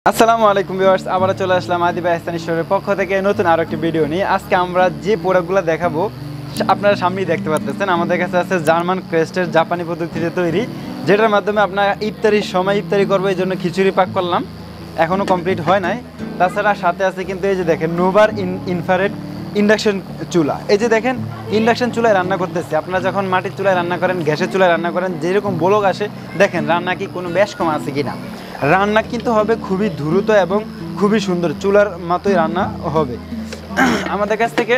আসসালামু আলাইকুম ভিউয়ার্স, আবার চলে আসলাম আদি বাহস্তানি স্টোরের পক্ষ থেকে নতুন আরো একটি ভিডিও নিয়ে। আজকে আমরা যে প্রোডাক্টগুলো দেখাবো আপনারা সামনেই দেখতে পাচ্ছেন। আমাদের কাছে আছে জার্মান ক্রেস্টের জাপানি পদ্ধতিতে তৈরি, যেটার মাধ্যমে আপনার ইফতারির সময় ইফতারি করবো, এই জন্য খিচুড়ি পাক করলাম, এখনও কমপ্লিট হয় নাই। তাছাড়া সাথে আছে কিন্তু এই যে দেখেন নোভার ইনফ্রারেড ইন্ডাকশন চুলা। এই যে দেখেন ইন্ডাকশন চুলায় রান্না করতেছি। আপনারা যখন মাটির চুলায় রান্না করেন, গ্যাসের চুলায় রান্না করেন, যেরকম ব্লক আসে দেখেন রান্না কি কোনো বেশ কম আছে কিনা। রান্না কিন্তু হবে খুবই দ্রুত এবং খুবই সুন্দর, চুলার মতোই রান্না হবে। আমাদের কাছ থেকে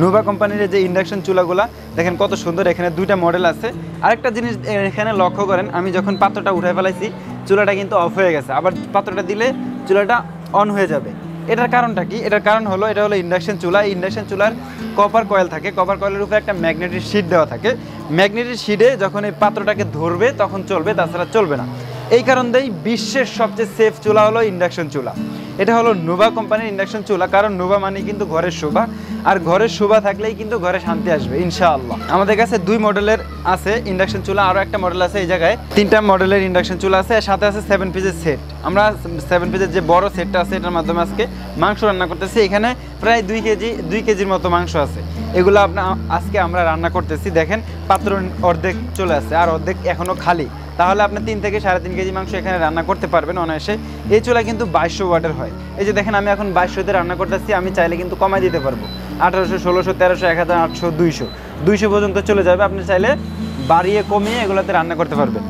নোভা কোম্পানির যে ইন্ডাকশন চুলাগুলা দেখেন কত সুন্দর, এখানে দুইটা মডেল আছে। আরেকটা জিনিস এখানে লক্ষ্য করেন, আমি যখন পাত্রটা উঠে ফেলাইছি চুলাটা কিন্তু অফ হয়ে গেছে, আবার পাত্রটা দিলে চুলাটা অন হয়ে যাবে। এটার কারণটা কি? এটার কারণ হলো এটা হলো ইন্ডাকশন চুলা। ইন্ডাকশন চুলার কপার কয়েল থাকে, কপার কয়েলের উপরে একটা ম্যাগনেটিক শিট দেওয়া থাকে। ম্যাগনেটিক শিটে যখন এই পাত্রটাকে ধরবে তখন চলবে, তাছাড়া চলবে না। এই কারণেই বিশ্বের সবচেয়ে সেফ চুলা হলো ইন্ডাকশন চুলা। এটা হলো নোভা কোম্পানির ইন্ডাকশন চুলা, কারণ নোভা মানে কিন্তু ঘরের শোভা, আর ঘরের শোভা থাকলেই কিন্তু ঘরে শান্তি আসবে ইনশাআল্লাহ। আমাদের কাছে দুই মডেলের আছে ইন্ডাকশন চুলা, আরও একটা মডেল আছে। এই জায়গায় তিনটা মডেলের ইন্ডাকশন চুলা আছে, সাথে আছে 7 পিসের সেট। আমরা 7 পিসের যে বড় সেটটা আছে এটার মাধ্যমে আজকে মাংস রান্না করতেছি। এখানে প্রায় 2 কেজির মতো মাংস আছে। এগুলো আজকে আমরা রান্না করতেছি। দেখেন পাত্র অর্ধেক চলে আসছে, আর অর্ধেক এখনও খালি। তাহলে আপনি 3 থেকে 3.5 কেজি মাংস এখানে রান্না করতে পারবেন অনায়াসে। এই চুলা কিন্তু 2200 ওয়াটের হয়। এই যে দেখেন আমি এখন 2200তে রান্না করতেছি, আমি চাইলে কিন্তু কমাই দিতে পারবো। 1800, 1600, 1300, 1800, 200 পর্যন্ত চলে যাবে। আপনি চাইলে বাড়িয়ে কমিয়ে এগুলোতে রান্না করতে পারবেন।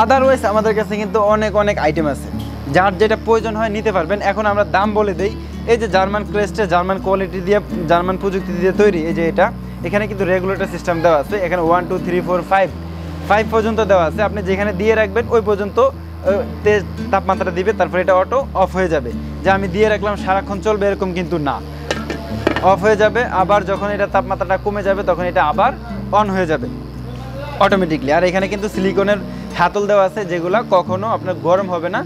আদারওয়াইজ আমাদের কাছে কিন্তু অনেক আইটেম আছে, যার যেটা প্রয়োজন হয় নিতে পারবেন। এখন আমরা দাম বলে দিই। এই যে জার্মান ক্রেস্টে জার্মান কোয়ালিটি দিয়ে, জার্মান প্রযুক্তি দিয়ে তৈরি, এই যে এটা, এখানে কিন্তু রেগুলেটর সিস্টেম দেওয়া আছে। এখানে 1 2 3 4 5 পর্যন্ত দেওয়া আছে। আপনি যেখানে দিয়ে রাখবেন ওই পর্যন্ত তাপমাত্রা দিবে, তারপরে এটা অটো অফ হয়ে যাবে। যে আমি দিয়ে রাখলাম সারাক্ষণ চলবে এরকম কিন্তু না, অফ হয়ে যাবে। আবার যখন এটা তাপমাত্রাটা কমে যাবে তখন এটা আবার অন হয়ে যাবে অটোমেটিকলি। আর এখানে কিন্তু সিলিকনের হাতল দেওয়া আছে, যেগুলো কখনো আপনার গরম হবে না,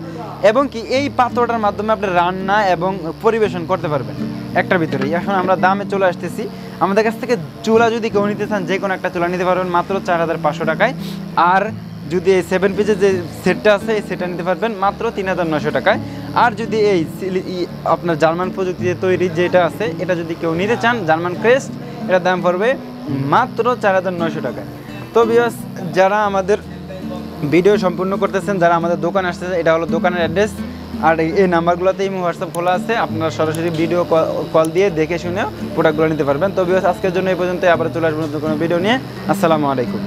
এবং কি এই পাত্রটার মাধ্যমে আপনি রান্না এবং পরিবেশন করতে পারবেন একটার ভিতরেই। এখন আমরা দামে চলে আসতেছি। আমাদের কাছ থেকে চুলা যদি কেউ নিতে চান, যে কোনো একটা চুলা নিতে পারবেন মাত্র 4500 টাকায়। আর যদি এই 7 পিসের যে সেটটা আছে এই সেটটা নিতে পারবেন মাত্র 3900 টাকায়। আর যদি এই আপনার জার্মান প্রযুক্তিতে তৈরি যেটা আছে, এটা যদি কেউ নিতে চান জার্মান ক্রেস্ট, এটার দাম পড়বে মাত্র 4900 টাকায়। তো ভিউয়ার্স, যারা আমাদের ভিডিও সম্পূর্ণ করতেছেন, যারা আমাদের দোকান আসতেছে, এটা হলো দোকানের অ্যাড্রেস। আর এই নাম্বারগুলোতেই হোয়াটসঅ্যাপ খোলা আছে, আপনারা সরাসরি ভিডিও কল দিয়ে দেখে শুনে প্রোডাক্টগুলো নিতে পারবেন। তো ভিউয়ার্স, আজকের জন্য এই পর্যন্ত, আবার চলে আসবেন নতুন কোনো ভিডিও নিয়ে। আসসালামু আলাইকুম।